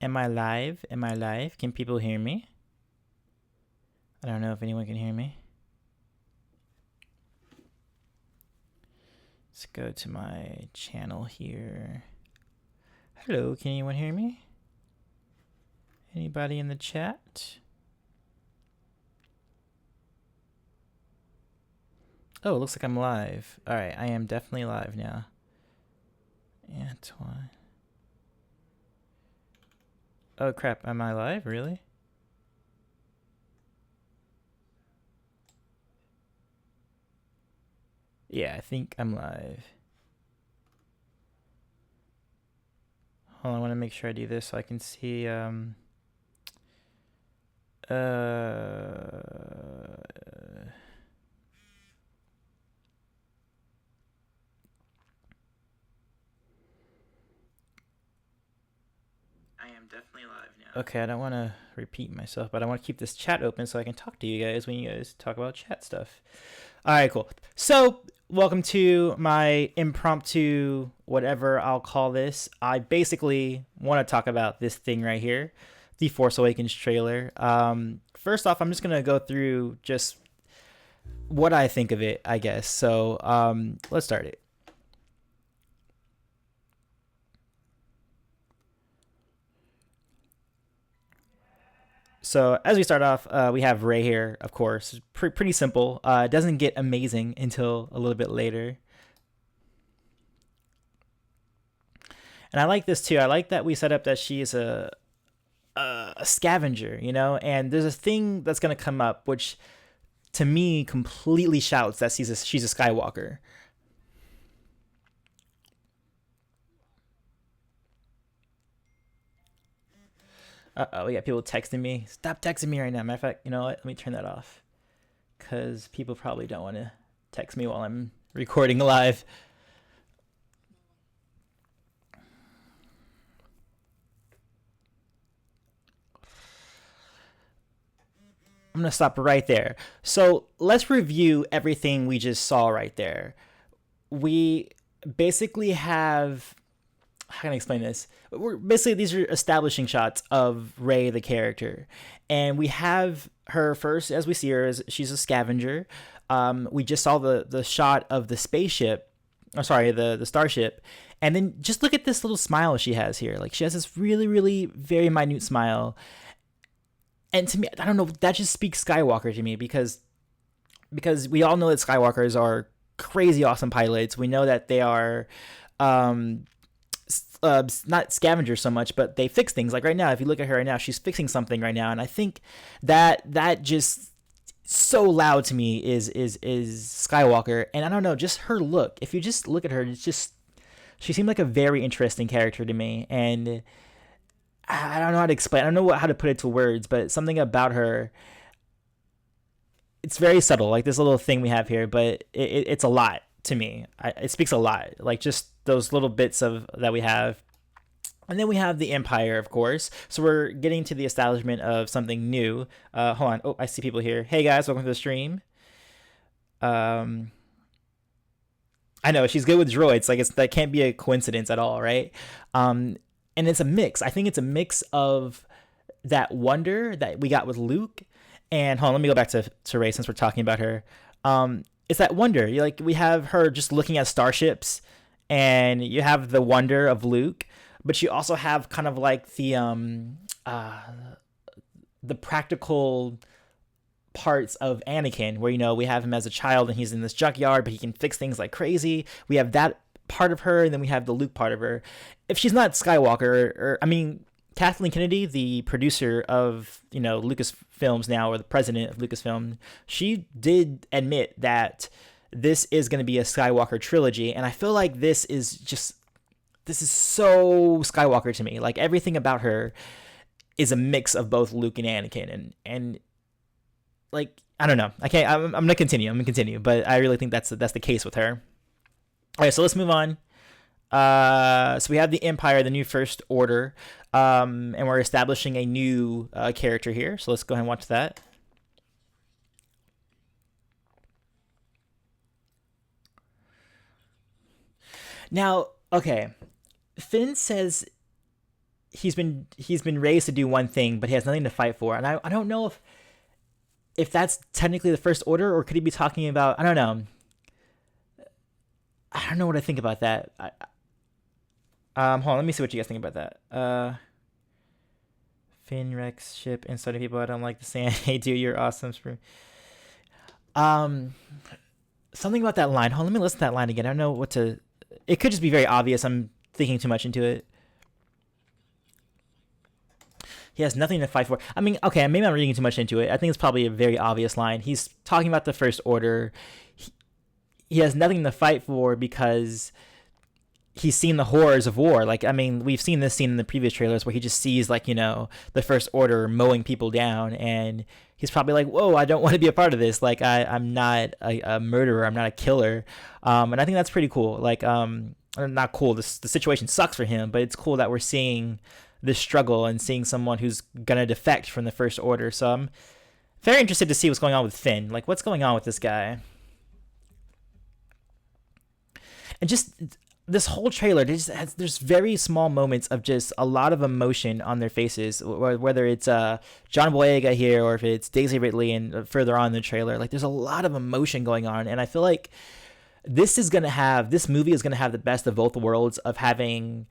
Am I live? Am I live? Can people hear me? I don't know if anyone can hear me. Let's go to my channel here. Hello, can anyone hear me? Anybody in the chat? Oh, it looks like I'm live. All right, I am definitely live now. Antoine. Oh crap, am I live? Really? Yeah, I think I'm live. Hold on, I want to make sure I do this so I can see. I am definitely live now. Okay, I don't want to repeat myself, but I want to keep this chat open so I can talk to you guys when you guys talk about chat stuff. All right, cool. So, welcome to my impromptu, whatever I'll call this. I basically want to talk about this thing right here, the Force Awakens trailer. First off, I'm just going to go through just what I think of it, I guess. So, let's start it. So as we start off, we have Rey here, of course. Pretty simple. It doesn't get amazing until a little bit later. And I like this too. I like that we set up that she is a scavenger, you know? And there's a thing that's going to come up, which to me completely shouts that she's a Skywalker. We got people texting me. Stop texting me right now. Matter of fact, you know what? Let me turn that off. Because people probably don't want to text me while I'm recording live. I'm going to stop right there. So let's review everything we just saw right there. We basically have, how can I explain this? These are establishing shots of Rey, the character. And we have her first, as we see her, as she's a scavenger. We just saw the shot of the spaceship, or sorry, the starship. And then just look at this little smile she has here. Like she has this really, really very minute smile. And to me, I don't know, that just speaks Skywalker to me because we all know that Skywalkers are crazy awesome pilots. We know that they are not scavengers so much, but they fix things. Like right now, if you look at her right now, she's fixing something right now, and I think that just so loud to me is Skywalker. And I don't know, just her look. If you just look at her, it's just she seemed like a very interesting character to me, and I don't know how to explain. I don't know how to put it to words, but something about her. It's very subtle, like this little thing we have here, but it's a lot to me. It speaks a lot, like just those little bits of that we have. And then we have the Empire, of course. So we're getting to the establishment of something new. Hold on. Oh, I see people here. Hey guys, welcome to the stream. I know she's good with droids. Like that can't be a coincidence at all, right? And it's a mix. I think it's a mix of that wonder that we got with Luke. And hold on, let me go back to Rey since we're talking about her. It's that wonder. We have her just looking at starships, and you have the wonder of Luke, but you also have kind of like the practical parts of Anakin, where we have him as a child and he's in this junkyard, but he can fix things like crazy. We have that part of her, and then we have the Luke part of her. If she's not Skywalker, or I mean, Kathleen Kennedy, the producer of Lucasfilms now, or the president of Lucasfilm, she did admit that this is going to be a Skywalker trilogy, and I feel like this is so Skywalker to me. Like everything about her is a mix of both Luke and Anakin, and like I don't know. I'm gonna continue, but I really think that's the case with her. All right, so let's move on. So we have the Empire, the new First Order, and we're establishing a new character here. So let's go ahead and watch that. Now, okay, Finn says he's been raised to do one thing, but he has nothing to fight for. And I don't know if that's technically the First Order, or could he be talking about, I don't know. I don't know what I think about that. Hold on, let me see what you guys think about that. Finn Rex ship and starting people I don't like the sand. Hey dude, you're awesome. Um Something about that line. Hold on, let me listen to that line again. I don't know what to, it could just be very obvious. I'm thinking too much into it. He has nothing to fight for. I mean, okay, maybe I'm reading too much into it. I think it's probably a very obvious line. He's talking about the First Order. He has nothing to fight for because he's seen the horrors of war. Like, I mean, we've seen this scene in the previous trailers where he just sees, like, the First Order mowing people down, and he's probably like, whoa, I don't want to be a part of this. Like, I'm not a murderer. I'm not a killer. And I think that's pretty cool. Like, not cool. The situation sucks for him, but it's cool that we're seeing this struggle and seeing someone who's going to defect from the First Order. So I'm very interested to see what's going on with Finn. Like, what's going on with this guy? And just this whole trailer, there's very small moments of just a lot of emotion on their faces, whether it's John Boyega here or if it's Daisy Ridley and further on in the trailer. Like, there's a lot of emotion going on, and I feel like this movie is gonna have the best of both worlds of having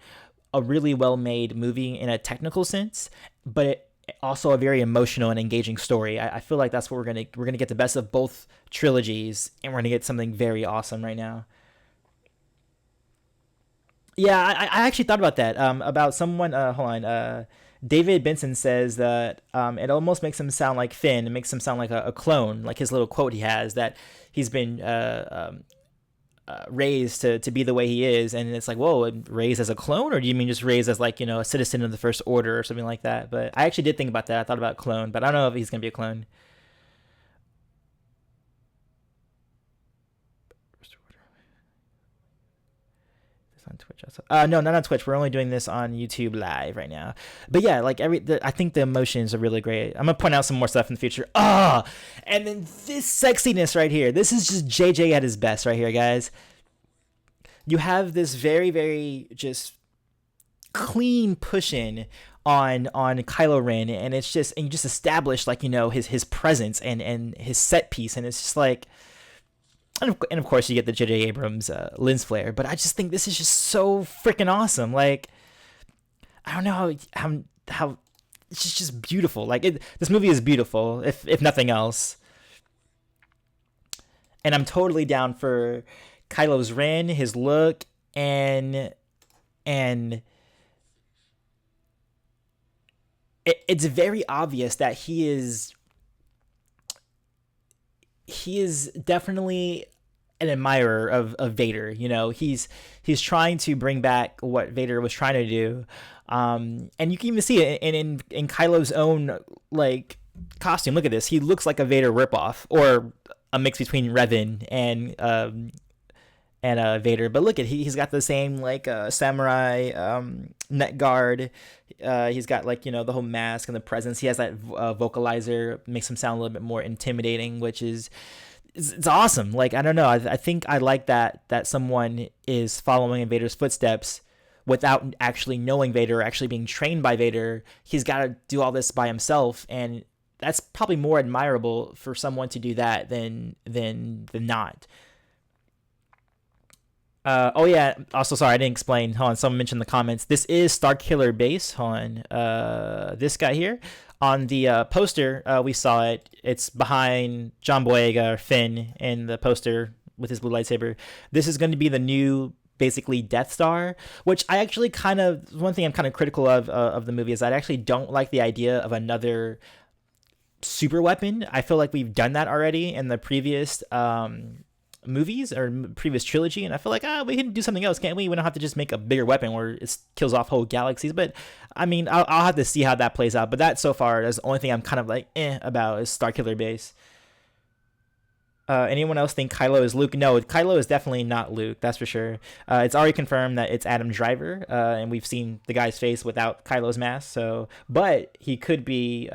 a really well made movie in a technical sense, but also a very emotional and engaging story. I feel like that's what we're gonna get the best of both trilogies, and we're gonna get something very awesome right now. Yeah, I actually thought about that. About someone. Hold on. David Benson says that it almost makes him sound like Finn. It makes him sound like a clone, like his little quote he has that he's been raised to be the way he is, and it's like, whoa, raised as a clone, or do you mean just raised as, like, a citizen of the First Order or something like that? But I actually did think about that. I thought about clone, but I don't know if he's gonna be a clone. On Twitch also. No, not on Twitch. We're only doing this on YouTube Live right now. But yeah, like I think the emotions are really great. I'm gonna point out some more stuff in the future. And then this sexiness right here. This is just JJ at his best right here, guys. You have this very, very just clean push in on Kylo Ren, and it's just, and you just establish, like, his presence and his set piece, and it's just like. And of course, you get the J.J. Abrams lens flare, but I just think this is just so freaking awesome. Like, I don't know how it's just beautiful. Like, this movie is beautiful, if nothing else. And I'm totally down for Kylo's Ren, his look, and it's very obvious that he is definitely an admirer of Vader. He's trying to bring back what Vader was trying to do, and you can even see it in Kylo's own, like, costume. Look at this. He looks like a Vader ripoff, or a mix between Revan and Vader. But look at, he's got the same, like, samurai neck guard. He's got, like, the whole mask and the presence. He has that vocalizer, makes him sound a little bit more intimidating, which is it's awesome. Like, I don't know. I think I like that someone is following in Vader's footsteps without actually knowing Vader or actually being trained by Vader. He's got to do all this by himself, and that's probably more admirable for someone to do that than not. Oh yeah. Also, sorry, I didn't explain. Hold on. Someone mentioned in the comments. This is Starkiller Base. Hold on. This guy here on the poster. We saw it. It's behind John Boyega, or Finn, in the poster with his blue lightsaber. This is going to be the new, basically, Death Star. Which I actually one thing I'm kind of critical of the movie is I actually don't like the idea of another super weapon. I feel like we've done that already in the previous movies or previous trilogy, and I feel like we can do something else, can't we? We don't have to just make a bigger weapon where it kills off whole galaxies. But I mean, I'll have to see how that plays out. But that, so far, is the only thing I'm kind of like about, is Starkiller Base. Anyone else think Kylo is Luke? No, Kylo is definitely not Luke, that's for sure. It's already confirmed that it's Adam Driver, and we've seen the guy's face without Kylo's mask. So, but he could be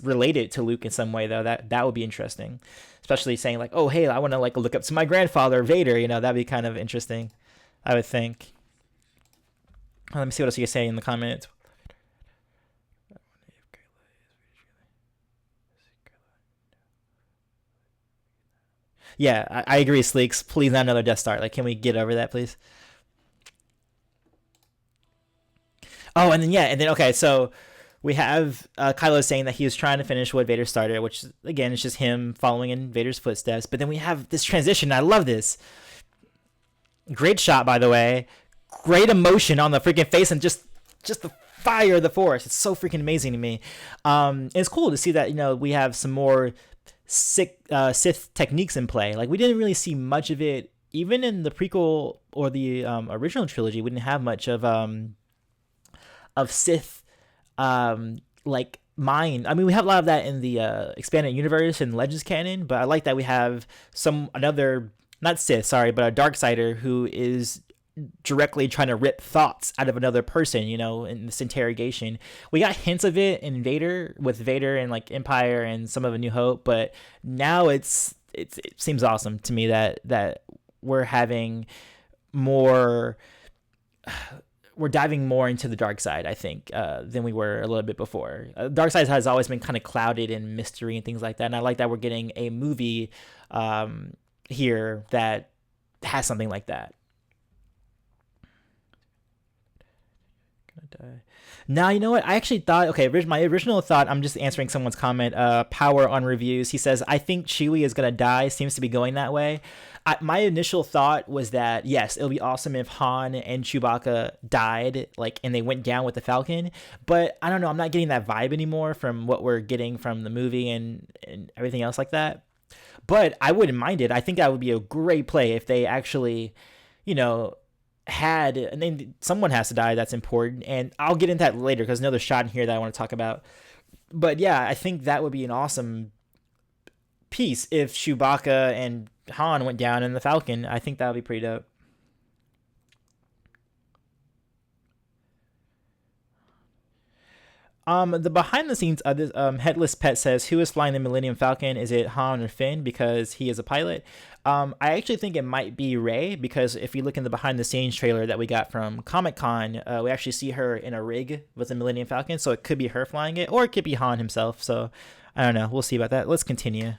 related to Luke in some way, though. That would be interesting, especially saying, like, oh hey, I want to, like, look up to my grandfather Vader. That'd be kind of interesting, I would think. Let me see what else you say in the comments. Yeah, I agree, Sleeks. Please, not another Death Star. Like, can we get over that, please? Oh, and then yeah, and then okay, so we have Kylo saying that he was trying to finish what Vader started, which again is just him following in Vader's footsteps. But then we have this transition. I love this. Great shot, by the way. Great emotion on the freaking face, and just the fire of the Force. It's so freaking amazing to me. It's cool to see that we have some more Sith techniques in play. Like we didn't really see much of it, even in the prequel or the original trilogy. We didn't have much of Sith like mind. I mean, we have a lot of that in the expanded universe and Legends canon, but I like that we have another, not Sith, sorry, but a Darksider who is directly trying to rip thoughts out of another person, in this interrogation. We got hints of it in Vader, with Vader and like Empire and some of A New Hope, but now it seems awesome to me that we're having more, we're diving more into the dark side, I think, than we were a little bit before. Dark side has always been kind of clouded in mystery and things like that, and I like that we're getting a movie here that has something like that. Now, you know what? I actually thought, okay, my original thought, I'm just answering someone's comment, Power on Reviews. He says, I think Chewie is going to die. Seems to be going that way. My initial thought was that, yes, it'll be awesome if Han and Chewbacca died, and they went down with the Falcon. But I don't know. I'm not getting that vibe anymore from what we're getting from the movie and everything else like that. But I wouldn't mind it. I think that would be a great play if they actually, and then someone has to die. That's important, and I'll get into that later because another shot in here that I want to talk about. But yeah, I think that would be an awesome piece if Chewbacca and Han went down in the Falcon. I think that would be pretty dope. The behind the scenes, Headless Pet says, who is flying the Millennium Falcon? Is it Han or Finn? Because he is a pilot. I actually think it might be Rey, because if you look in the behind the scenes trailer that we got from Comic-Con, we actually see her in a rig with the Millennium Falcon. So it could be her flying it, or it could be Han himself. So I don't know. We'll see about that. Let's continue.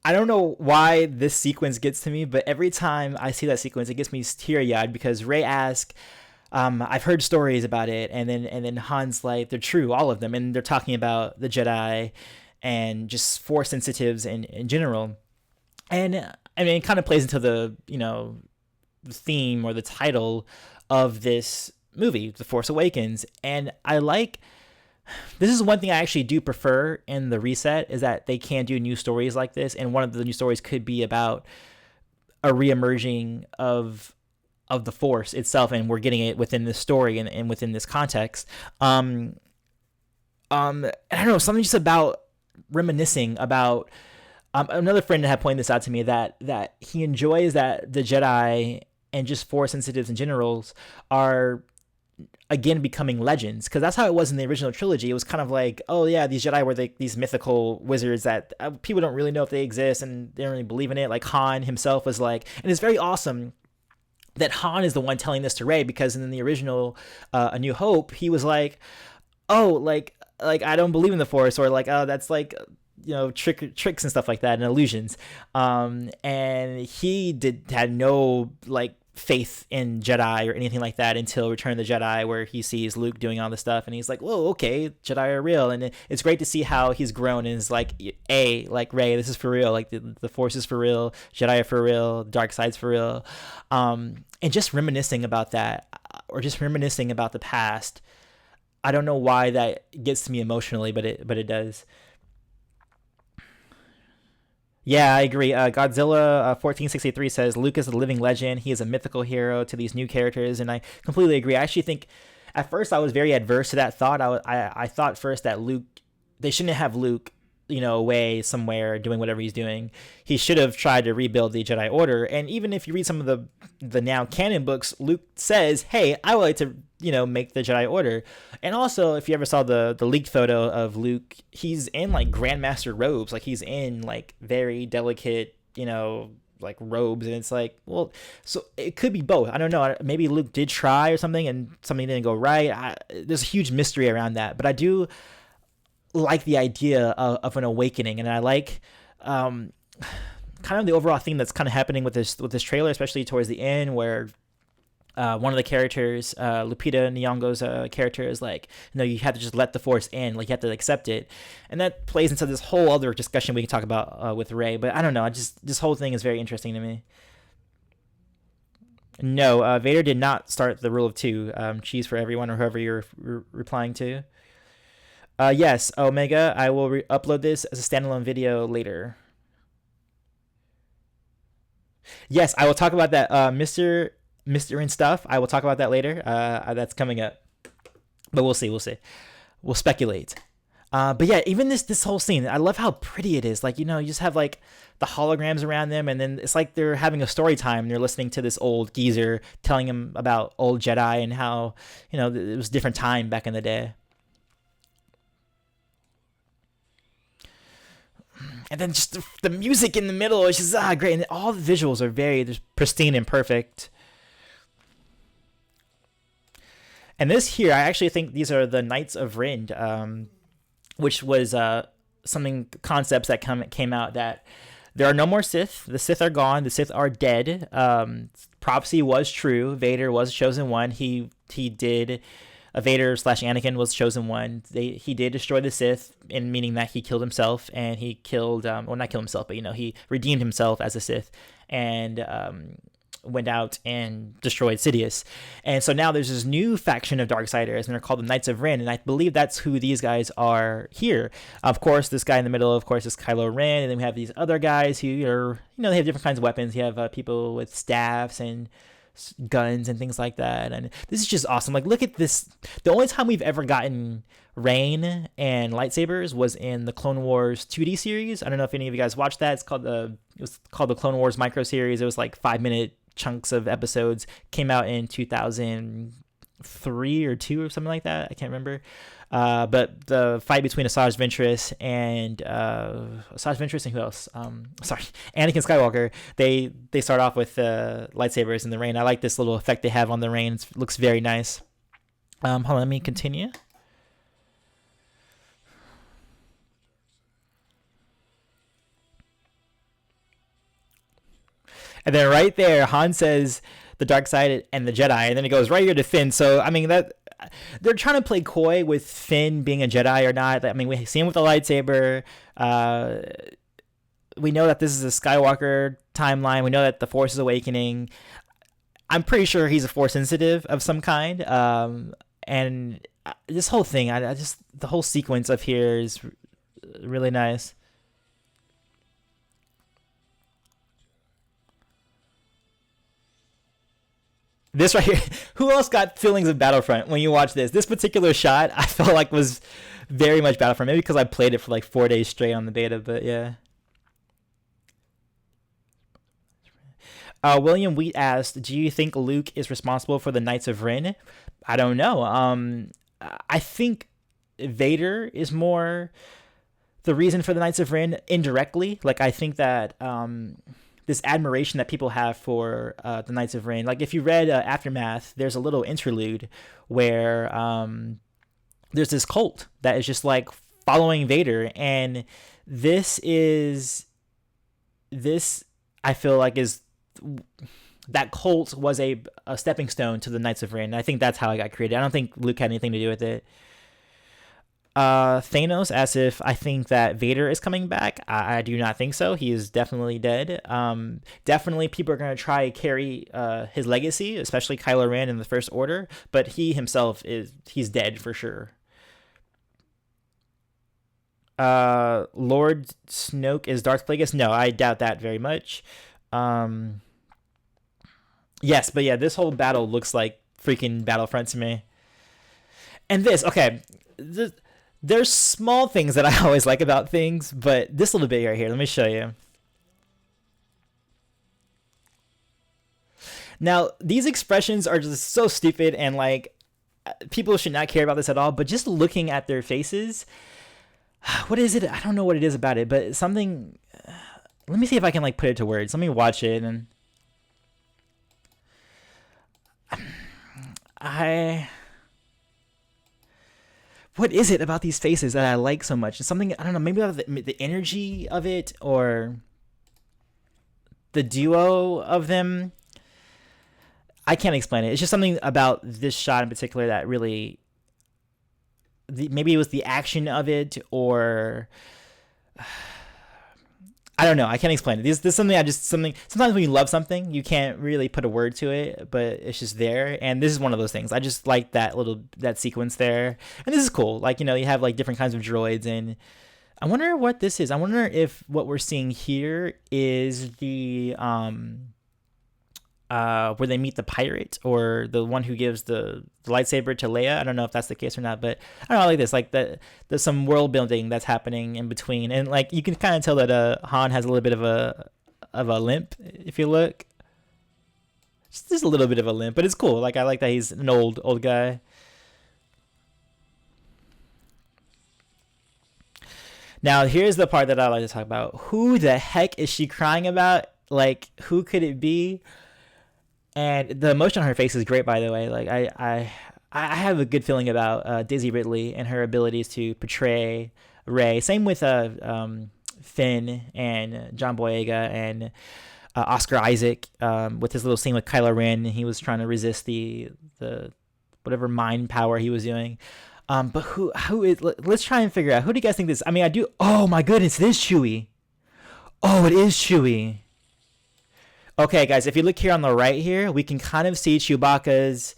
I don't know why this sequence gets to me, but every time I see that sequence, it gets me teary-eyed because Rey asks, I've heard stories about it, and then Han's like, they're true, all of them, and they're talking about the Jedi and just Force sensitives in general. And I mean, it kind of plays into the theme or the title of this movie, The Force Awakens, and I like. This is one thing I actually do prefer in the reset, is that they can do new stories like this, and one of the new stories could be about a reemerging of the Force itself, and we're getting it within this story and within this context. I don't know, something just about reminiscing about. Another friend had pointed this out to me, that he enjoys that the Jedi and just Force sensitives in general are again becoming legends, because that's how it was in the original trilogy. It was kind of like, oh yeah, these Jedi were these mythical wizards that people don't really know if they exist and they don't really believe in it. Like Han himself was like, and it's very awesome that Han is the one telling this to Rey, because in the original A New Hope, he was like, oh, like I don't believe in the Force, or like, oh, that's like tricks and stuff like that, and illusions. And he had no like faith in Jedi or anything like that until Return of the Jedi, where he sees Luke doing all this stuff and he's like, whoa, okay, Jedi are real. And it's great to see how he's grown and is like, like Rey, this is for real, like the Force is for real, Jedi are for real, dark side's for real. And just reminiscing about that, or just reminiscing about the past, I don't know why that gets to me emotionally, but it does. Yeah, I agree. Godzilla 1463 says Luke is a living legend. He is a mythical hero to these new characters, and I completely agree. I actually think at first I was very adverse to that thought. I thought first that Luke, they shouldn't have Luke away somewhere doing whatever he's doing. He should have tried to rebuild the Jedi Order. And even if you read some of the now canon books, Luke says, "Hey, I would like to make the Jedi Order." And also, if you ever saw the leaked photo of Luke, he's in like Grandmaster robes, like he's in like very delicate like robes, and it's like, well, so it could be both. I don't know. Maybe Luke did try or something, and something didn't go right. There's a huge mystery around that, but I do like the idea of an awakening, and I like kind of the overall theme that's kind of happening with this trailer, especially towards the end, where one of the characters, Lupita Nyong'o's character, is like, you have to just let the Force in, like you have to accept it, and that plays into this whole other discussion we can talk about with Rey. But I don't know, this whole thing is very interesting to me. No, Vader did not start the rule of two. Cheese for everyone, or whoever you're replying to. Yes, Omega, I will upload this as a standalone video later. Yes, I will talk about that, Mr. and stuff. I will talk about that later. That's coming up, but we'll see. We'll speculate. But yeah, even this whole scene, I love how pretty it is. Like, you just have like the holograms around them, and then it's like they're having a story time. They're listening to this old geezer telling him about old Jedi and how, it was a different time back in the day. And then just the music in the middle is just great. And all the visuals are very just pristine and perfect. And this here, I actually think these are the Knights of Ren, which was concepts that came out that there are no more Sith. The Sith are gone. The Sith are dead. Prophecy was true. Vader was chosen one. He did. Vader / Anakin was chosen one. He did destroy the Sith, in meaning that he killed himself, and he killed well, not kill himself, but he redeemed himself as a Sith, and went out and destroyed Sidious. And so now there's this new faction of Darksiders, and they're called the Knights of Ren, and I believe that's who these guys are here. Of course, this guy in the middle, of course, is Kylo Ren, and then we have these other guys who are, they have different kinds of weapons. You have people with staffs and guns and things like that, and this is just awesome. Like, look at this. The only time we've ever gotten rain and lightsabers was in the Clone Wars 2D series. I don't know if any of you guys watched that. It was called the Clone Wars Micro Series. It was like 5-minute chunks of episodes. Came out in 2003 or 2 or something like that. I can't remember. But the fight between Asajj Ventress and who else? Anakin Skywalker. They start off with lightsabers in the rain. I like this little effect they have on the rain. It looks very nice. Hold on, let me continue. And then right there, Han says the dark side and the Jedi, and then it goes right here to Finn. So I mean that. They're trying to play coy with Finn being a Jedi or not. I mean, we see him with a lightsaber. We know that this is a Skywalker timeline. We know that the Force is awakening. I'm pretty sure he's a Force sensitive of some kind. And this whole thing, the whole sequence of here is really nice. This right here, who else got feelings of Battlefront when you watch this? This particular shot, I felt like was very much Battlefront. Maybe because I played it for like 4 days straight on the beta, but yeah. William Wheat asked, do you think Luke is responsible for the Knights of Ren? I don't know. I think Vader is more the reason for the Knights of Ren indirectly. Like, I think that this admiration that people have for the Knights of Ren. Like, if you read Aftermath, there's a little interlude where there's this cult that is just like following Vader, and this I feel like is that cult was a stepping stone to the Knights of Ren. I think that's how it got created. I don't think Luke had anything to do with it. Thanos asks if I think that Vader is coming back. I do not think so. He is definitely dead. Definitely people are going to try to carry his legacy, especially Kylo Ren in the First Order, but he himself he's dead for sure. Lord Snoke is Darth Plagueis. No, I doubt that very much. Yes, but yeah, this whole battle looks like freaking Battlefront to me. And this, okay, There's small things that I always like about things, but this little bit right here, let me show you. Now, these expressions are just so stupid and like people should not care about this at all, but just looking at their faces, what is it? I don't know what it is about it, but something. Let me see if I can like put it to words. Let me watch it and I. What is it about these faces that I like so much? It's something I don't know. Maybe about the energy of it or the duo of them. I can't explain it. It's just something about this shot in particular that really. Maybe it was the action of it or I don't know. I can't explain it. This is something I just something. Sometimes when you love something, you can't really put a word to it, but it's just there. And this is one of those things. I just like that sequence there, and this is cool. Like you have like different kinds of droids, and I wonder what this is. I wonder if what we're seeing here is the where they meet the pirate or the one who gives the lightsaber to Leia. I don't know if that's the case or not, but I don't know. I like this. Like there's some world building that's happening in between, and like you can kind of tell that Han has a little bit of a limp if you look. Just a little bit of a limp, but it's cool. Like I like that he's an old guy. Now here's the part that I like to talk about. Who the heck is she crying about? Like who could it be? And the emotion on her face is great, by the way. Like I have a good feeling about Daisy Ridley and her abilities to portray Rey. Same with Finn and John Boyega and Oscar Isaac with his little scene with Kylo Ren. He was trying to resist the whatever mind power he was doing. But who is? Let's try and figure out who do you guys think this? I mean, I do. Oh my goodness, it is Chewie. Oh, it is Chewie. Okay, guys, if you look here on the right here, we can kind of see Chewbacca's.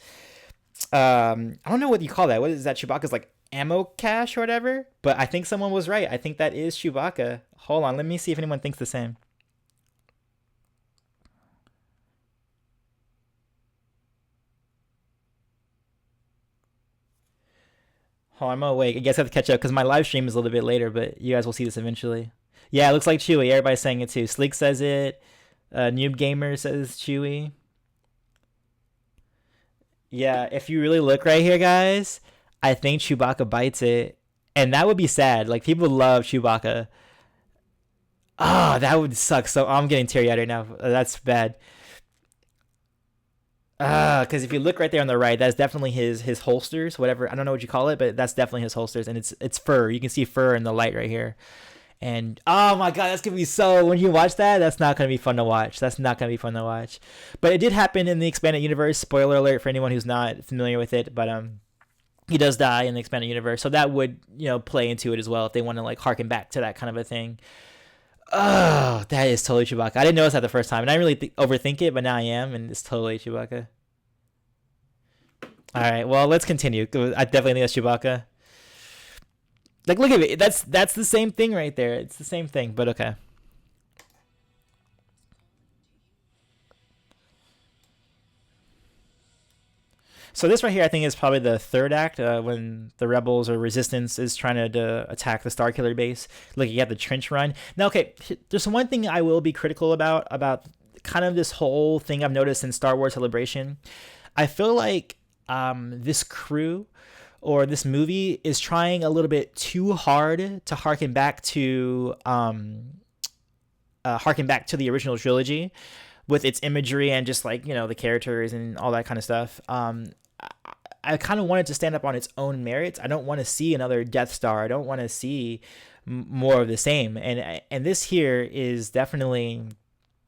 I don't know what you call that. What is that? Chewbacca's like ammo cache or whatever. But I think someone was right. I think that is Chewbacca. Hold on, let me see if anyone thinks the same. Hold on, I'm gonna wait. I guess I have to catch up because my live stream is a little bit later, but you guys will see this eventually. Yeah, it looks like Chewie. Everybody's saying it too. Sleek says it. Noob Gamer says Chewie. Yeah, if you really look right here, guys, I think Chewbacca bites it, and that would be sad. Like people love Chewbacca. Oh, that would suck. So I'm getting teary eyed right now. That's bad. Because if you look right there on the right, that's definitely his holsters, whatever. I don't know what you call it, but that's definitely his holsters, and it's fur. You can see fur in the light right here. And oh my god, that's gonna be so. When you watch that, that's not gonna be fun to watch. That's not gonna be fun to watch. But it did happen in the expanded universe. Spoiler alert for anyone who's not familiar with it. But he does die in the expanded universe, so that would play into it as well if they want to like harken back to that kind of a thing. Oh, that is totally Chewbacca. I didn't notice that the first time, and I didn't really overthink it, but now I am, and it's totally Chewbacca. All right, well, let's continue. I definitely think that's Chewbacca. Like, look at it. That's the same thing right there. It's the same thing, but okay. So this right here, I think, is probably the third act when the rebels or resistance is trying to attack the Starkiller base. Look, you have the trench run. Now, okay, there's one thing I will be critical about kind of this whole thing I've noticed in Star Wars Celebration. I feel like this crew or this movie is trying a little bit too hard to harken back to the original trilogy with its imagery and just like the characters and all that kind of stuff. I kind of want it to stand up on its own merits. I don't want to see another Death Star. I don't want to see more of the same. And this here is definitely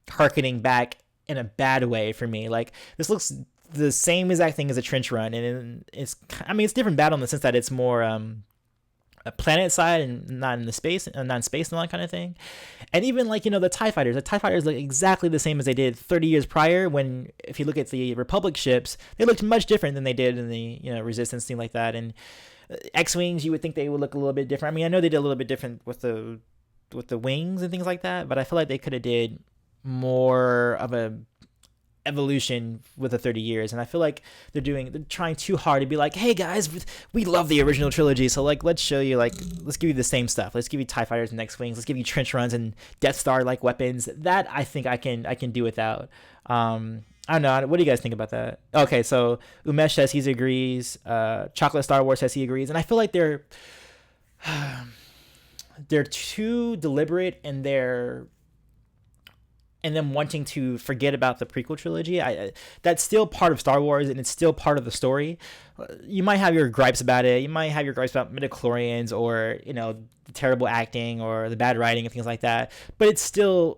harkening back in a bad way for me. Like this looks the same exact thing as a trench run, and it's different battle in the sense that it's more a planet side and not in the space, not in space and all that kind of thing. And even like the TIE fighters look exactly the same as they did 30 years prior. When if you look at the Republic ships, they looked much different than they did in the Resistance thing like that. And X-wings, you would think they would look a little bit different. I mean, I know they did a little bit different with the wings and things like that, but I feel like they could have did more of a evolution with the 30 years, and I feel like they're trying too hard to be like, hey guys, we love the original trilogy, so like let's show you, like let's give you the same stuff, let's give you TIE fighters and X-wings, let's give you trench runs and Death Star like weapons. That I think I can do without. I don't know, what do you guys think about that? Okay, so Umesh says he agrees, Chocolate Star Wars says he agrees, and I feel like they're too deliberate in their and them wanting to forget about the prequel trilogy. That's still part of Star Wars, and it's still part of the story. You might have your gripes about it. You might have your gripes about midichlorians, or the terrible acting or the bad writing and things like that. But it's still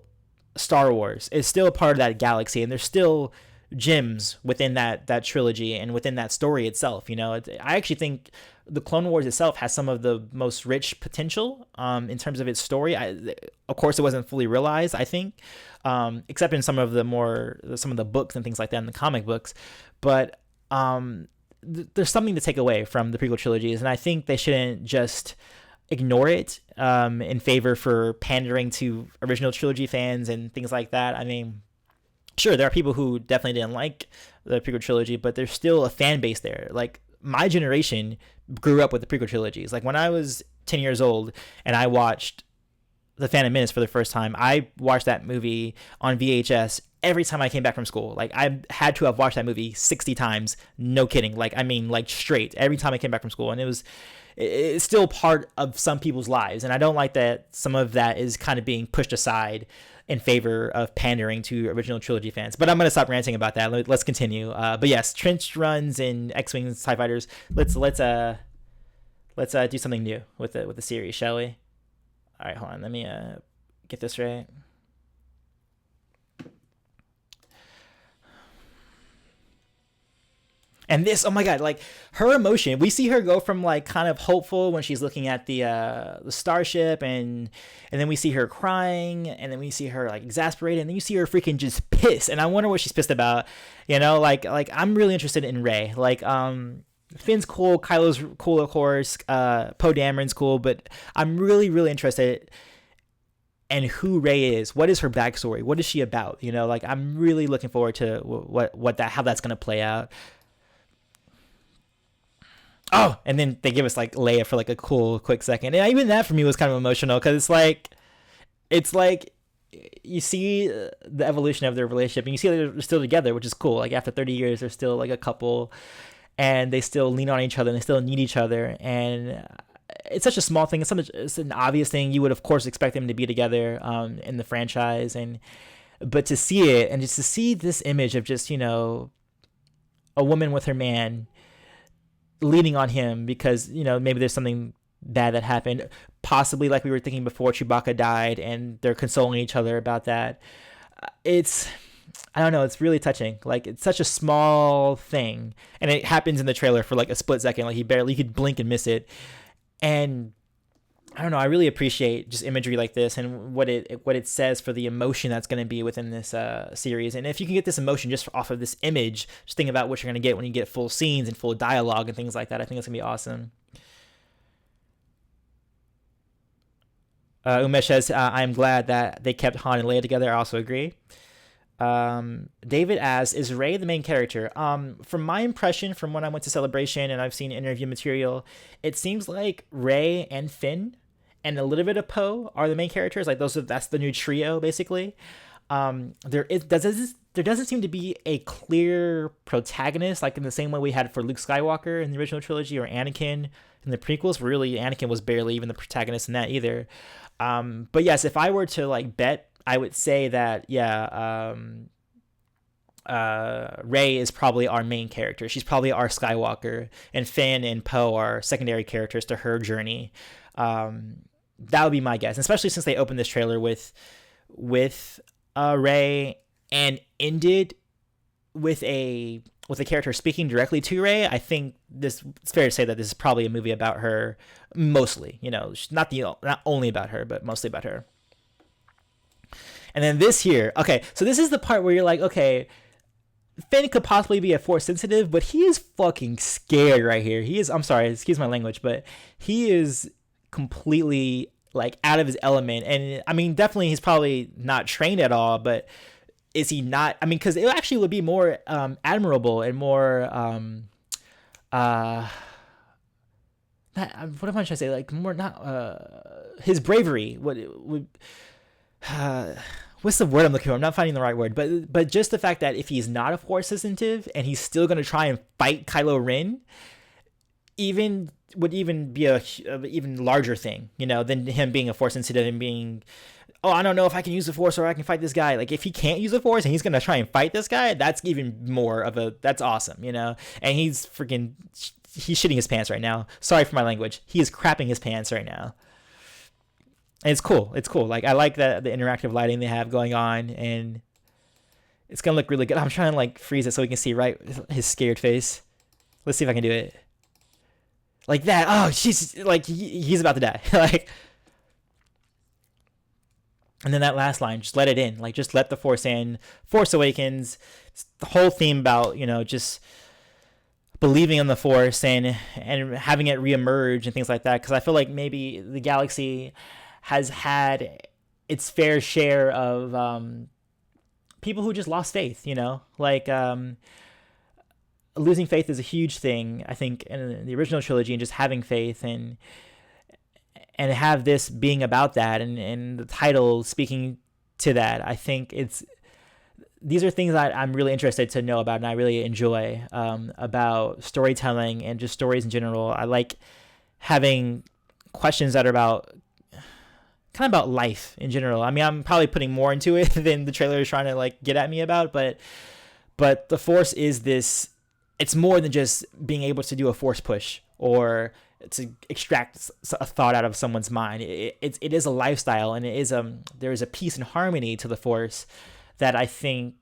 Star Wars. It's still a part of that galaxy, and there's still gems within that trilogy and within that story itself. I actually think the Clone Wars itself has some of the most rich potential in terms of its story. Of course, it wasn't fully realized, I think, except in some of the books and things like that in the comic books. But there's something to take away from the prequel trilogies, and I think they shouldn't just ignore it in favor for pandering to original trilogy fans and things like that. I mean, sure, there are people who definitely didn't like the prequel trilogy, but there's still a fan base there. Like, my generation grew up with the prequel trilogies. Like, when I was 10 years old and I watched The Phantom Menace for the first time, I watched that movie on VHS every time I came back from school. Like, I had to have watched that movie 60 times. No kidding. Like, I mean, like, straight every time I came back from school. And it's still part of some people's lives. And I don't like that some of that is kind of being pushed aside in favor of pandering to original trilogy fans. But I'm going to stop ranting about that. Let's continue. But yes, trench runs and X-Wings, TIE fighters. Let's do something new with the series, shall we? All right, hold on. Let me get this right. And this, oh my god, like her emotion, we see her go from like kind of hopeful when she's looking at the starship, and then we see her crying, and then we see her like exasperated, and then you see her freaking just pissed. And I wonder what she's pissed about. Like I'm really interested in Rey. Like Finn's cool, Kylo's cool, of course, Poe Dameron's cool, but I'm really, really interested in who Rey is. What is her backstory? What is she about? Like I'm really looking forward to how that's gonna play out. Oh, and then they give us like Leia for like a cool quick second, and even that for me was kind of emotional, because it's like you see the evolution of their relationship, and you see that they're still together, which is cool. Like after 30 years, they're still like a couple, and they still lean on each other, and they still need each other. And it's such a small thing. It's an obvious thing. You would of course expect them to be together in the franchise, but to see it, and just to see this image of just a woman with her man leaning on him because maybe there's something bad that happened, possibly like we were thinking before Chewbacca died, and they're consoling each other about that. I don't know, it's really touching. Like, it's such a small thing, and it happens in the trailer for like a split second. Like, you could blink and miss it. And I don't know, I really appreciate just imagery like this and what it says for the emotion that's going to be within this series. And if you can get this emotion just off of this image, just think about what you're going to get when you get full scenes and full dialogue and things like that. I think it's going to be awesome. Umesh says, I'm glad that they kept Han and Leia together. I also agree. David asks, is Rey the main character? From my impression, from when I went to Celebration and I've seen interview material, it seems like Rey and Finn and a little bit of Poe are the main characters. Like that's the new trio, basically. There doesn't seem to be a clear protagonist, like in the same way we had for Luke Skywalker in the original trilogy, or Anakin in the prequels. Really, Anakin was barely even the protagonist in that either. But yes, if I were to like bet, I would say that Rey is probably our main character. She's probably our Skywalker, and Finn and Poe are secondary characters to her journey. That would be my guess, especially since they opened this trailer with Rey and ended with a character speaking directly to Rey. I think it's fair to say that this is probably a movie about her, mostly. Not only about her, but mostly about her. And then this here, okay, so this is the part where you're like, okay, Finn could possibly be a Force sensitive, but he is fucking scared right here. I'm sorry, excuse my language, but he is completely like out of his element. And I mean, definitely he's probably not trained at all, but is he not? I mean, because it actually would be more admirable and more uh what am I trying to say? Like more not his bravery would what's the word I'm looking for? I'm not finding the right word, but just the fact that if he's not a Force sensitive and he's still gonna try and fight Kylo Ren, even would even be a even larger thing, than him being a Force sensitive and being, oh, I don't know if I can use the Force or I can fight this guy. Like if he can't use the Force and he's gonna try and fight this guy, that's even more of that's awesome, And he's shitting his pants right now. Sorry for my language. He is crapping his pants right now. And it's cool. It's cool. Like I like that the interactive lighting they have going on, and it's gonna look really good. I'm trying to like freeze it so we can see right his scared face. Let's see if I can do it. Like that. Oh, she's like he's about to die. Like, and then that last line, just let it in. Like just let the Force in. Force Awakens. It's the whole theme about just believing in the Force and having it reemerge and things like that. Because I feel like maybe the galaxy has had its fair share of people who just lost faith. Like losing faith is a huge thing, I think, in the original trilogy, and just having faith and have this being about that, and the title speaking to that. I think these are things that I'm really interested to know about, and I really enjoy about storytelling and just stories in general. I like having questions that are kind of about life in general. I mean, I'm probably putting more into it than the trailer is trying to like get at me about, but the Force is this. It's more than just being able to do a Force push or to extract a thought out of someone's mind. It is a lifestyle, and there is a peace and harmony to the Force that I think,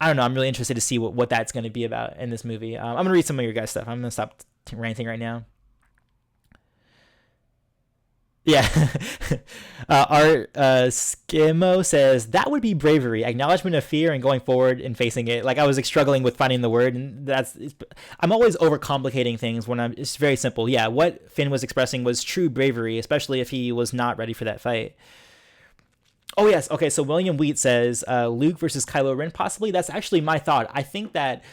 I don't know, I'm really interested to see what that's going to be about in this movie. I'm going to read some of your guys' stuff. I'm going to stop ranting right now. Yeah. Art Skimo says, that would be bravery, acknowledgement of fear, and going forward and facing it. Like I was struggling with finding the word, and I'm always overcomplicating things when it's very simple. Yeah, what Finn was expressing was true bravery, especially if he was not ready for that fight. Oh, yes. Okay, so William Wheat says Luke versus Kylo Ren, possibly. That's actually my thought. I think that,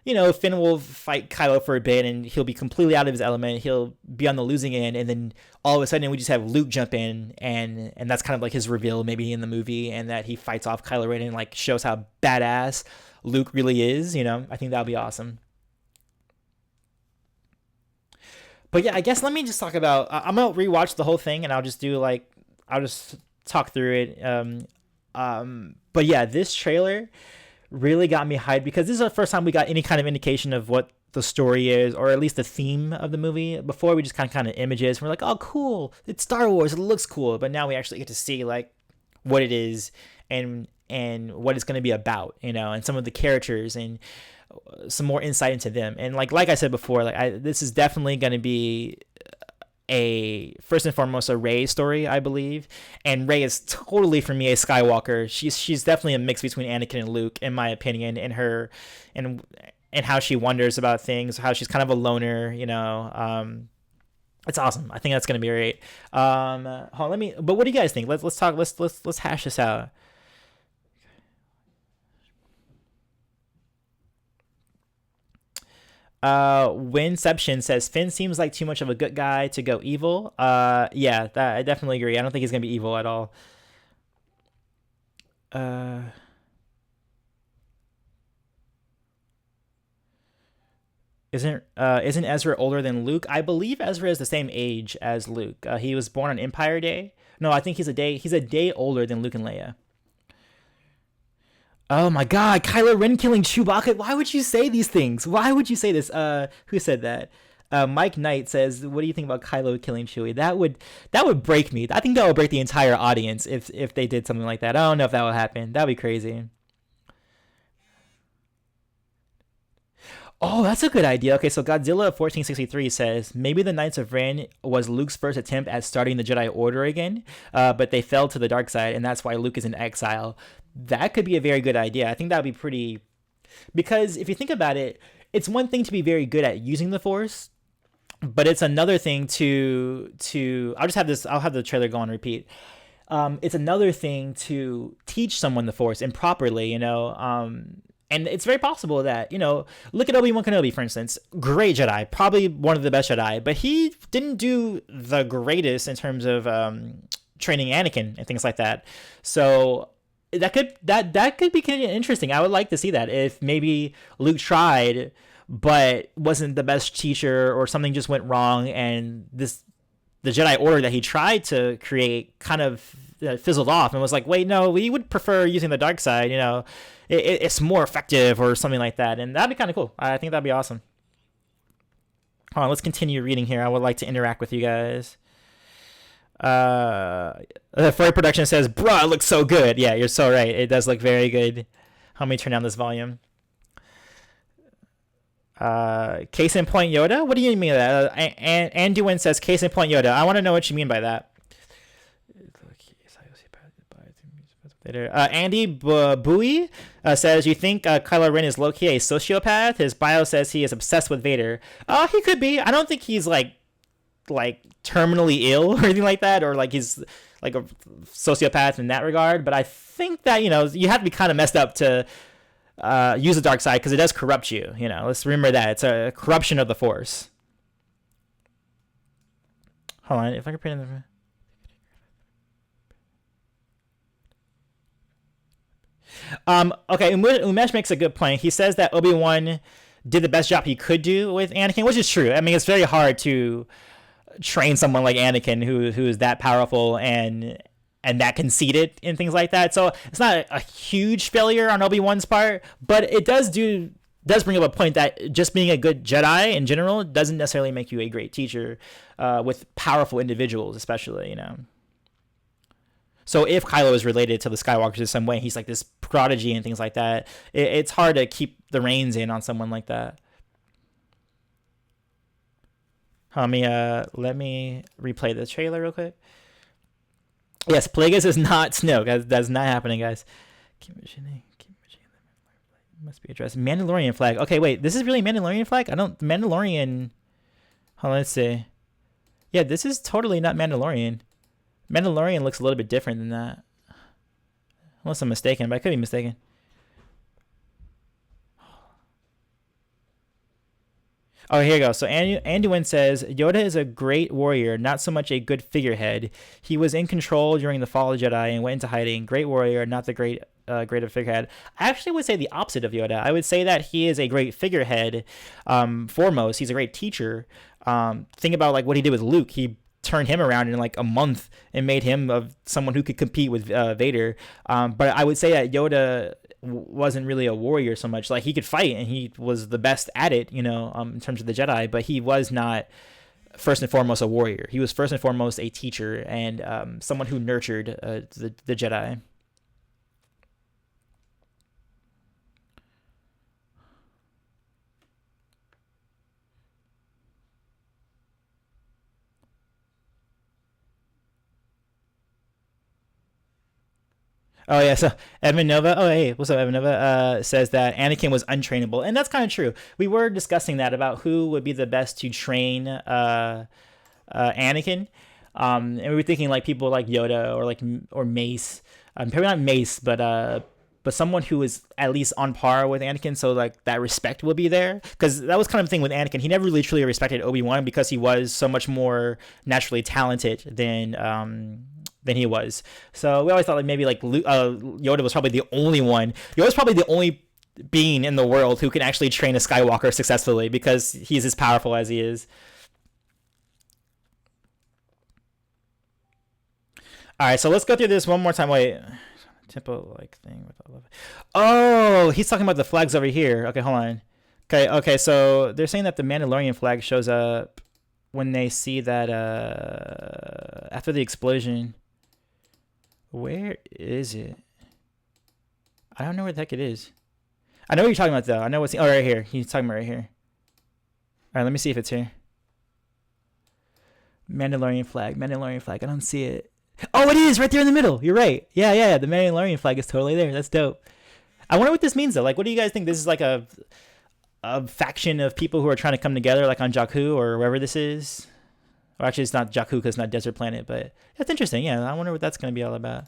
Finn will fight Kylo for a bit, and he'll be completely out of his element. He'll be on the losing end, and then all of a sudden we just have Luke jump in, and that's kind of like his reveal maybe in the movie, and that he fights off Kylo Ren and like shows how badass Luke really is. I think that would be awesome. But yeah, I guess let me just talk about. I'm gonna rewatch the whole thing, and I'll just talk through it. But yeah, this trailer really got me hyped because this is the first time we got any kind of indication of what the story is, or at least the theme of the movie. Before, we just kind of images. We're like, oh, cool, it's Star Wars, it looks cool. But now we actually get to see like what it is and what it's going to be about, and some of the characters and some more insight into them. And like I said before, this is definitely going to be first and foremost a Rey story, I believe, and Rey is totally, for me, a Skywalker. She's definitely a mix between Anakin and Luke, in my opinion, and her and how she wonders about things, how she's kind of a loner, it's awesome. I think that's gonna be great. Hold on, but what do you guys think? Let's talk. Let's hash this out. Winception says Finn seems like too much of a good guy to go evil. Yeah, that I definitely agree. I don't think he's gonna be evil at all. Uh, isn't Ezra older than Luke? I believe Ezra is the same age as Luke. He was born on Empire Day. No, I think he's a day older than Luke and Leia. Oh my God, Kylo Ren killing Chewbacca. Why would you say these things? Why would you say this? Who said that? Mike Knight says, "What do you think about Kylo killing Chewie?" That would break me. I think that would break the entire audience if they did something like that. I don't know if that would happen. That'd be crazy. Oh, that's a good idea. Okay, so Godzilla 1463 says maybe the Knights of Ren was Luke's first attempt at starting the Jedi Order again, but they fell to the dark side, and that's why Luke is in exile. That could be a very good idea. I think that would be pretty, because if you think about it, it's one thing to be very good at using the Force, but it's another thing to I'll have the trailer go on repeat. It's another thing to teach someone the Force improperly, and it's very possible that, look at Obi-Wan Kenobi, for instance. Great Jedi, probably one of the best Jedi, but he didn't do the greatest in terms of training Anakin and things like that. So that could be kind of interesting. I would like to see that if maybe Luke tried but wasn't the best teacher, or something just went wrong, and the Jedi Order that he tried to create kind of fizzled off, and was like, wait, no, we would prefer using the dark side. It's more effective, or something like that, and that'd be kind of cool. I think that'd be awesome. Hold on, let's continue reading here. I would like to interact with you guys. The Furry Production says, bruh, it looks so good. Yeah, you're so right. It does look very good. Let me turn down this volume. Case in point Yoda? What do you mean by that? Anduin says, case in point Yoda. I want to know what you mean by that. Andy Bowie says, you think Kylo Ren is low-key a sociopath? His bio says he is obsessed with Vader. He could be. I don't think he's like terminally ill or anything like that, or like he's like a sociopath in that regard. But I think that, you have to be kind of messed up to use the dark side, because it does corrupt you. Let's remember that it's a corruption of the Force. Hold on, if I can put in the. Okay, Umesh makes a good point. He says that Obi-Wan did the best job he could do with Anakin, which is true. I mean, it's very hard to train someone like Anakin who is that powerful and that conceited and things like that. So it's not a huge failure on Obi-Wan's part, but it does bring up a point that just being a good Jedi in general doesn't necessarily make you a great teacher with powerful individuals, especially. So if Kylo is related to the Skywalkers in some way, he's like this prodigy and things like that, it's hard to keep the reins in on someone like that. Let me replay the trailer real quick. Yes, Plagueis is not Snoke. That's not happening, guys. Keep mentioning. Must be addressed. Mandalorian flag. Okay, wait. This is really Mandalorian flag? Mandalorian. Hold on, let's see. Yeah, this is totally not Mandalorian. Mandalorian looks a little bit different than that. Unless I'm mistaken, but I could be mistaken. Oh, here you go. So Anduin says, Yoda is a great warrior, not so much a good figurehead. He was in control during the fall of Jedi and went into hiding. Great warrior, not the great of figurehead. I actually would say the opposite of Yoda. I would say that he is a great figurehead. Foremost, he's a great teacher. Think about like what he did with Luke. He turned him around in like a month and made him of someone who could compete with Vader. But I would say that Yoda wasn't really a warrior so much. Like he could fight and he was the best at it, in terms of the Jedi, but he was not first and foremost a warrior. He was first and foremost a teacher and someone who nurtured the Jedi. Oh yeah, so Evan Nova. Oh hey, what's up, Evan Nova? Says that Anakin was untrainable, and that's kind of true. We were discussing that about who would be the best to train Anakin, and we were thinking like people like Yoda or Mace. Probably not Mace, but someone who is at least on par with Anakin, so like that respect will be there. Because that was kind of the thing with Anakin. He never really truly respected Obi-Wan because he was so much more naturally talented than he was. So we always thought like maybe like Yoda was probably the only one. Yoda's probably the only being in the world who can actually train a Skywalker successfully because he's as powerful as he is. All right, so let's go through this one more time. Wait, tempo like thing with all of it. Oh, he's talking about the flags over here. Okay, hold on. Okay. So they're saying that the Mandalorian flag shows up when they see that after the explosion. Where is it? I don't know where the heck it is. I know what you're talking about though. I know what's right here. He's talking about right here. All right, let me see if it's here. Mandalorian flag. I don't see it. Oh, it is right there in the middle. You're right. Yeah. The Mandalorian flag is totally there. That's dope. I wonder what this means though. Like, what do you guys think? This is like a faction of people who are trying to come together, like on Jakku or wherever this is. Or actually, it's not Jakku because it's not desert planet, but that's interesting. Yeah, I wonder what that's going to be all about.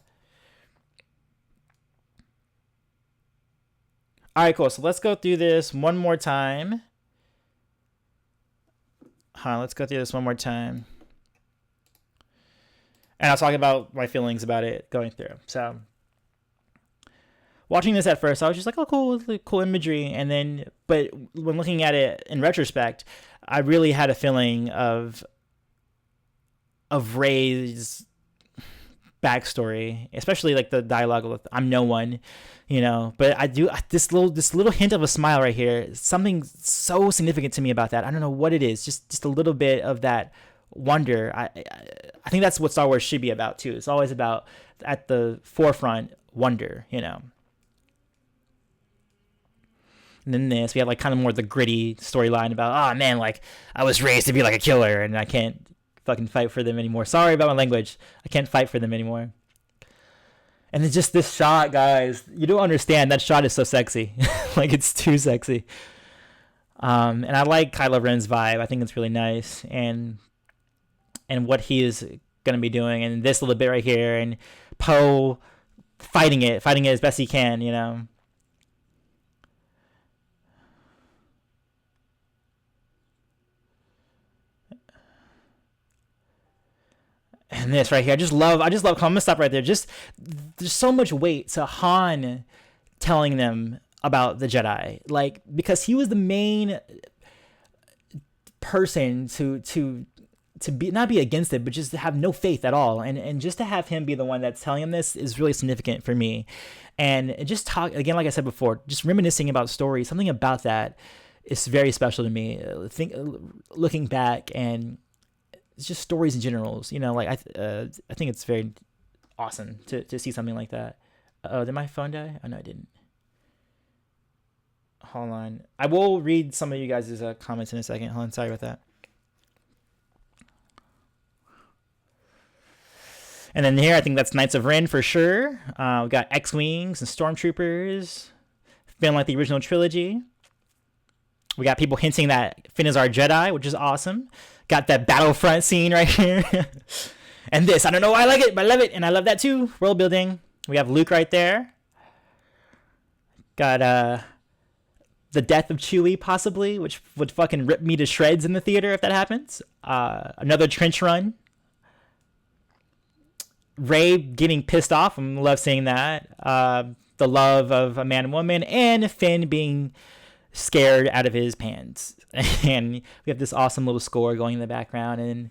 All right, cool. So let's go through this one more time. Let's go through this one more time. And I'll talk about my feelings about it going through. So, watching this at first, I was just like, oh, cool imagery. And then, but when looking at it in retrospect, I really had a feeling of Rey's backstory, especially like the dialogue with "I'm no one," But I do this little hint of a smile right here. Something so significant to me about that. I don't know what it is. Just a little bit of that wonder. I think that's what Star Wars should be about too. It's always about at the forefront wonder, And then this, we have like kind of more the gritty storyline about, oh man, like I was raised to be like a killer and I can't fucking fight for them anymore. Sorry about my language. I can't fight for them anymore. And then just this shot, guys, you don't understand. That shot is so sexy. Like it's too sexy. And I like Kylo Ren's vibe. I think it's really nice. And what he is going to be doing. And this little bit right here. And Poe fighting it as best he can, And this right here, I just love. I'm gonna stop right there. Just there's so much weight to Han telling them about the Jedi, like because he was the main person to be not be against it, but just to have no faith at all, and just to have him be the one that's telling him this is really significant for me, and just talk again, like I said before, just reminiscing about stories, something about that is very special to me. Looking back and. It's just stories in general, like I think it's very awesome to see something like that. Did my phone die? Oh no, I didn't. Hold on, I will read some of you guys' comments in a second. Hold on, sorry about that. And then here, I think that's Knights of Ren for sure. We got X-Wings and Stormtroopers, feeling like the original trilogy. We got people hinting that Finn is our Jedi, which is awesome. Got that battlefront scene right here. And this, I don't know why I like it, but I love it. And I love that too. World building. We have Luke right there. Got the death of Chewie, possibly, which would fucking rip me to shreds in the theater if that happens. Another trench run. Rey getting pissed off. I love seeing that. The love of a man and woman. And Finn being scared out of his pants. And we have this awesome little score going in the background and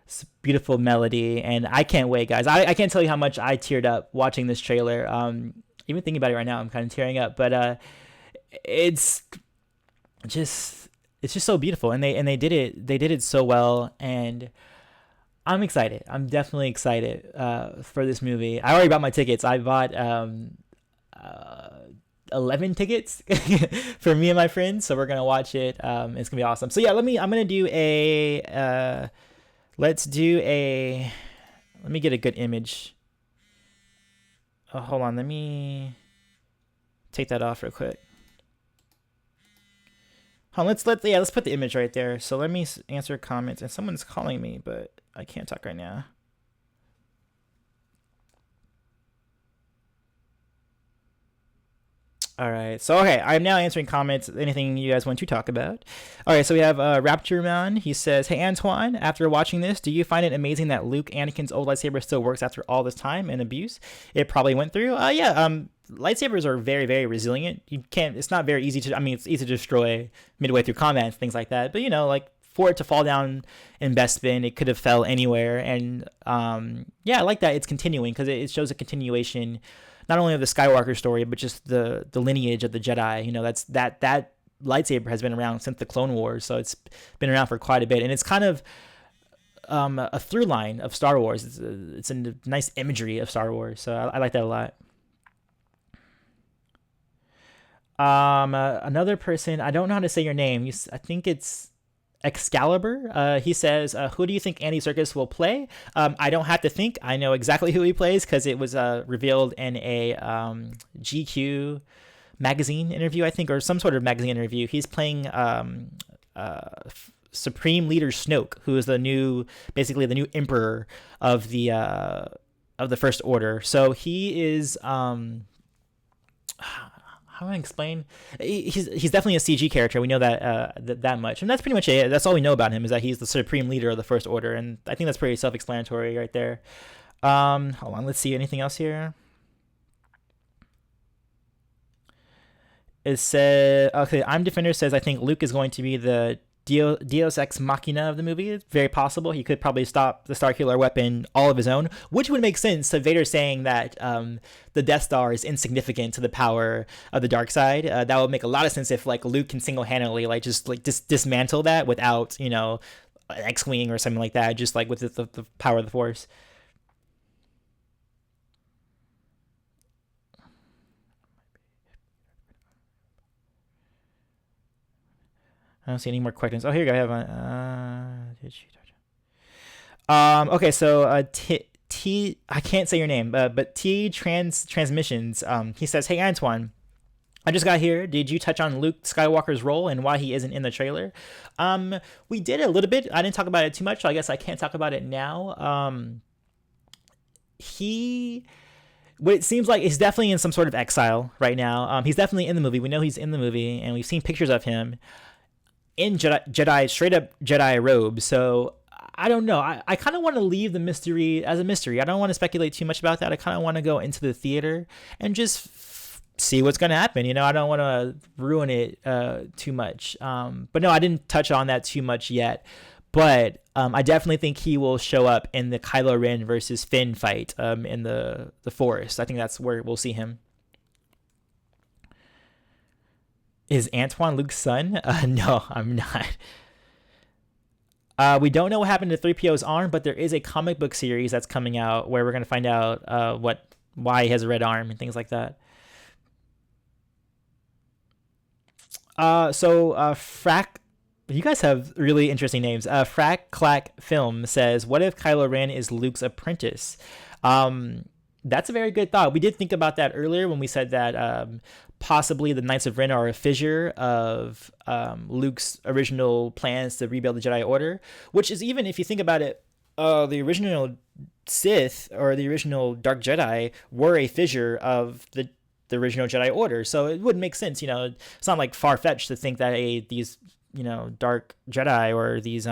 this beautiful melody. And I can't wait, guys. I can't tell you how much I teared up watching this trailer. Even thinking about it right now, I'm kind of tearing up. But it's just so beautiful. And they did it so well. And I'm excited. I'm definitely excited for this movie. I already bought my tickets. I bought 11 tickets for me and my friends, so we're gonna watch it. It's gonna be awesome. So yeah, I'm gonna do a let me get a good image. Hold on, let me take that off real quick. Let's put the image right there. So let me answer comments, and someone's calling me, but I can't talk right now. All right. So, okay, I'm now answering comments, anything you guys want to talk about. All right, so we have Raptorman. He says, hey, Antoine, after watching this, do you find it amazing that Luke, Anakin's old lightsaber, still works after all this time and abuse it probably went through? Lightsabers are very, very resilient. It's not very easy it's easy to destroy midway through combat and things like that. But, like, for it to fall down in Bespin, it could have fell anywhere. And, I like that it's continuing because it shows a continuation not only of the Skywalker story, but just the lineage of the Jedi. That's that lightsaber has been around since the Clone Wars, so it's been around for quite a bit, and it's kind of a through line of Star Wars. It's a nice imagery of Star Wars, so I like that a lot. Another person, I don't know how to say your name. I think it's Excalibur. He says, who do you think Andy Serkis will play? I don't have to think. I know exactly who he plays because it was revealed in a GQ magazine interview, I think, or some sort of magazine interview. He's playing Supreme Leader Snoke, who is basically the new Emperor of the First Order. So he is how do I explain? He's definitely a CG character. We know that that much, and that's pretty much it. That's all we know about him, is that he's the Supreme Leader of the First Order, and I think that's pretty self-explanatory right there. Hold on, let's see anything else here. It said, okay, I'm Defender says, I think Luke is going to be the Deus Ex Machina of the movie. It's very possible. He could probably stop the Starkiller weapon all of his own, which would make sense to Vader saying that the Death Star is insignificant to the power of the dark side. That would make a lot of sense if like Luke can single-handedly dismantle that without, an X-Wing or something like that, just like with the power of the Force. I don't see any more questions. Oh, here you go. I have one. Okay, so T I can't say your name, but Transmissions. He says, "Hey Antoine, I just got here. Did you touch on Luke Skywalker's role and why he isn't in the trailer?" We did a little bit. I didn't talk about it too much, so I guess I can't talk about it now. What it seems like he's definitely in some sort of exile right now. He's definitely in the movie. We know he's in the movie, and we've seen pictures of him in Jedi straight up Jedi robe. So I don't know. I kind of want to leave the mystery as a mystery. I don't want to speculate too much about that. I kind of want to go into the theater and just see what's going to happen. I don't want to ruin it too much. But no, I didn't touch on that too much yet. But I definitely think he will show up in the Kylo Ren versus Finn fight in the Forest. I think that's where we'll see him. Is Antoine Luke's son? No, I'm not. We don't know what happened to 3PO's arm, but there is a comic book series that's coming out where we're going to find out why he has a red arm and things like that. Frack, you guys have really interesting names. Frack Clack Film says, "What if Kylo Ren is Luke's apprentice?" That's a very good thought. We did think about that earlier when we said that possibly the Knights of Ren are a fissure of Luke's original plans to rebuild the Jedi Order, which is, even if you think about it, the original Sith or the original Dark Jedi were a fissure of the original Jedi Order. So it would make sense. It's not like far-fetched to think that these Dark Jedi or these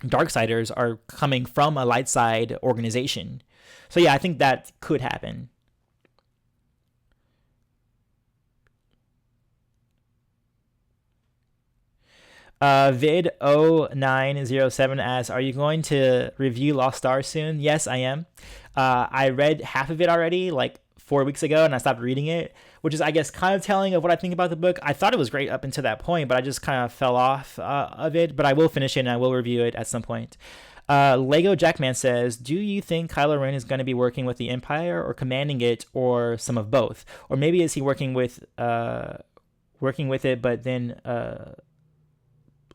Darksiders are coming from a light side organization. So yeah, I think that could happen. Vid0907 asks, "Are you going to review Lost Stars soon?" Yes, I am. I read half of it already, like 4 weeks ago, and I stopped reading it, which is, I guess, kind of telling of what I think about the book. I thought it was great up until that point, but I just kind of fell off of it. But I will finish it, and I will review it at some point. Lego Jackman says, "Do you think Kylo Ren is going to be working with the Empire or commanding it, or some of both? Or maybe is he working with it, but then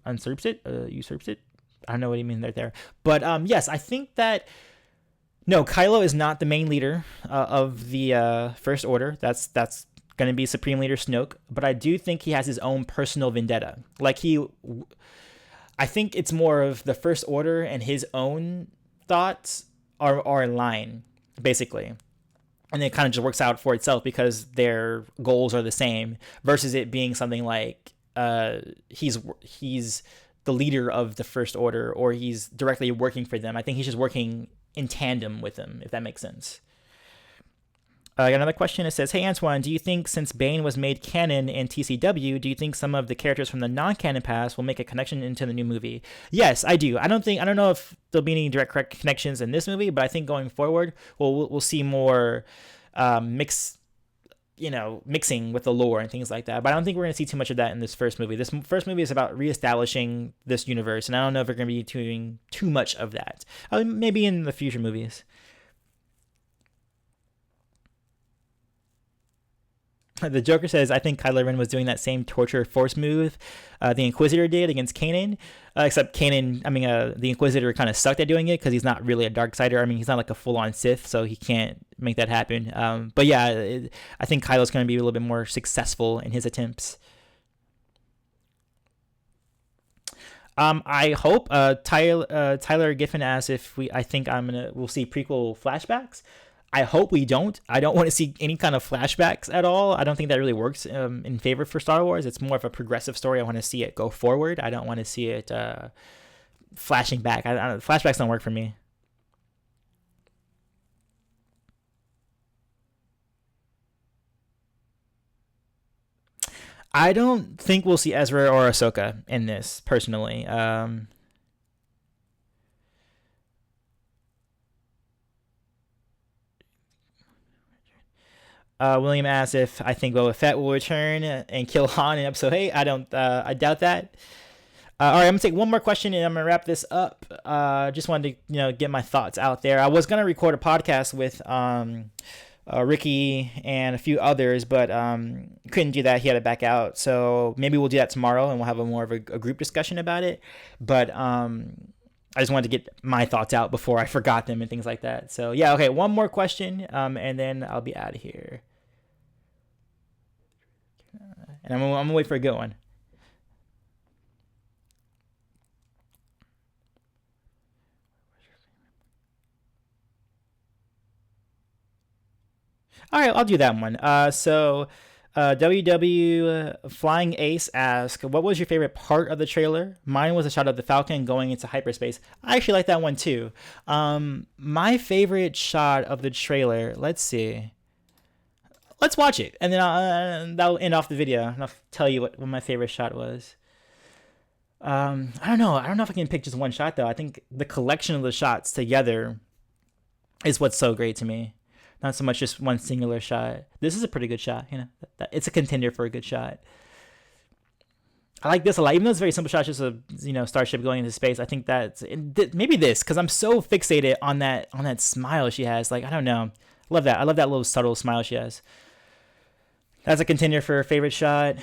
usurps it? I don't know what you mean there. But yes, I think that no, Kylo is not the main leader of the First Order. That's going to be Supreme Leader Snoke. But I do think he has his own personal vendetta. I think it's more of the First Order and his own thoughts are in line, basically. And it kind of just works out for itself because their goals are the same, versus it being something like he's the leader of the First Order, or he's directly working for them. I think he's just working in tandem with them, if that makes sense. I got another question. It says, "Hey Antoine, do you think since Bane was made canon in TCW, do you think some of the characters from the non-canon past will make a connection into the new movie?" Yes, I do. I don't know if there'll be any direct connections in this movie, but I think going forward, we'll see more mixing with the lore and things like that. But I don't think we're going to see too much of that in this first movie. This first movie is about reestablishing this universe, and I don't know if we're going to be doing too much of that. Maybe in the future movies. The Joker says, "I think Kylo Ren was doing that same torture force move the Inquisitor did against Kanan, except the Inquisitor kind of sucked at doing it because he's not really a Darksider. I mean, he's not like a full-on Sith, so he can't make that happen. But yeah, I think Kylo's going to be a little bit more successful in his attempts." I hope. Tyler Giffen asked if I think we'll see prequel flashbacks. I hope we don't. I don't want to see any kind of flashbacks at all. I don't think that really works in favor for Star Wars. It's more of a progressive story. I want to see it go forward. I don't want to see it flashing back. Flashbacks don't work for me. I don't think we'll see Ezra or Ahsoka in this, personally. William asks if I think Boba Fett will return and kill Han in Episode 8. I don't. I doubt that. All right, I'm gonna take one more question and I'm gonna wrap this up. Just wanted to get my thoughts out there. I was gonna record a podcast with Ricky and a few others, but couldn't do that. He had to back out. So maybe we'll do that tomorrow and we'll have more of a group discussion about it. But I just wanted to get my thoughts out before I forgot them and things like that. So yeah, okay, one more question, and then I'll be out of here. And I'm gonna wait for a good one. All right, I'll do that one. WW Flying Ace asks, what was your favorite part of the trailer? Mine was a shot of the Falcon going into hyperspace. I actually like that one too. My favorite shot of the trailer, let's see. Let's watch it, and then that'll end off the video. And I'll tell you what my favorite shot was. I don't know. I don't know if I can pick just one shot though. I think the collection of the shots together is what's so great to me. Not so much just one singular shot. This is a pretty good shot. It's a contender for a good shot. I like this a lot, even though it's a very simple shot, just a starship going into space. I think that's maybe this because I'm so fixated on that smile she has. Like, I don't know, love that. I love that little subtle smile she has. That's a contender for a favorite shot.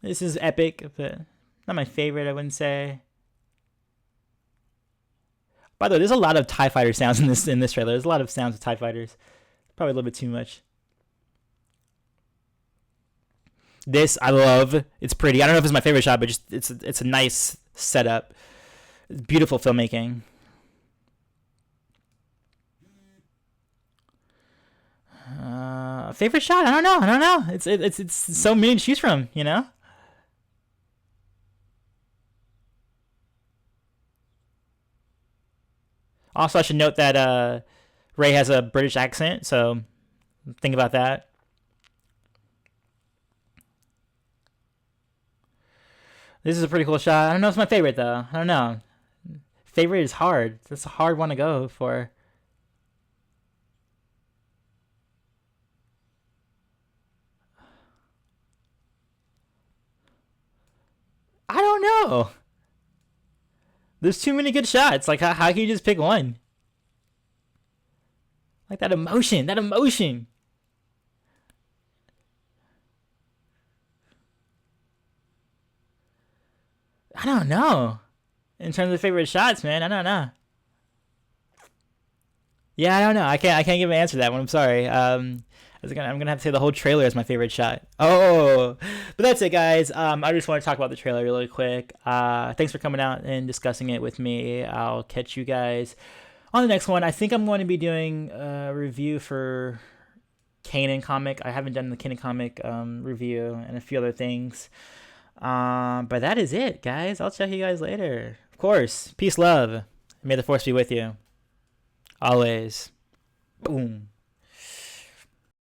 This is epic, but not my favorite, I wouldn't say. By the way, there's a lot of TIE fighter sounds in this trailer. There's a lot of sounds of TIE fighters. Probably a little bit too much. This I love. It's pretty. I don't know if it's my favorite shot, but just it's a nice setup. It's beautiful filmmaking. Favorite shot? I don't know. It's so many to choose from. Also, I should note that Rey has a British accent, so think about that. This is a pretty cool shot. I don't know if it's my favorite, though. I don't know. Favorite is hard. That's a hard one to go for. I don't know. There's too many good shots. Like, how can you just pick one? Like that emotion. That emotion. I don't know. In terms of favorite shots, man, I don't know. Yeah, I don't know. I can't give an answer to that one. I'm sorry. I'm gonna have to say the whole trailer is my favorite shot. Oh, but that's it, guys. I just want to talk about the trailer really quick. Thanks for coming out and discussing it with me. I'll catch you guys on the next one. I think I'm going to be doing a review for Kanan comic. I haven't done the Kanan comic review and a few other things. But that is it, guys. I'll check you guys later. Of course, peace, love. May the force be with you. Always. Boom.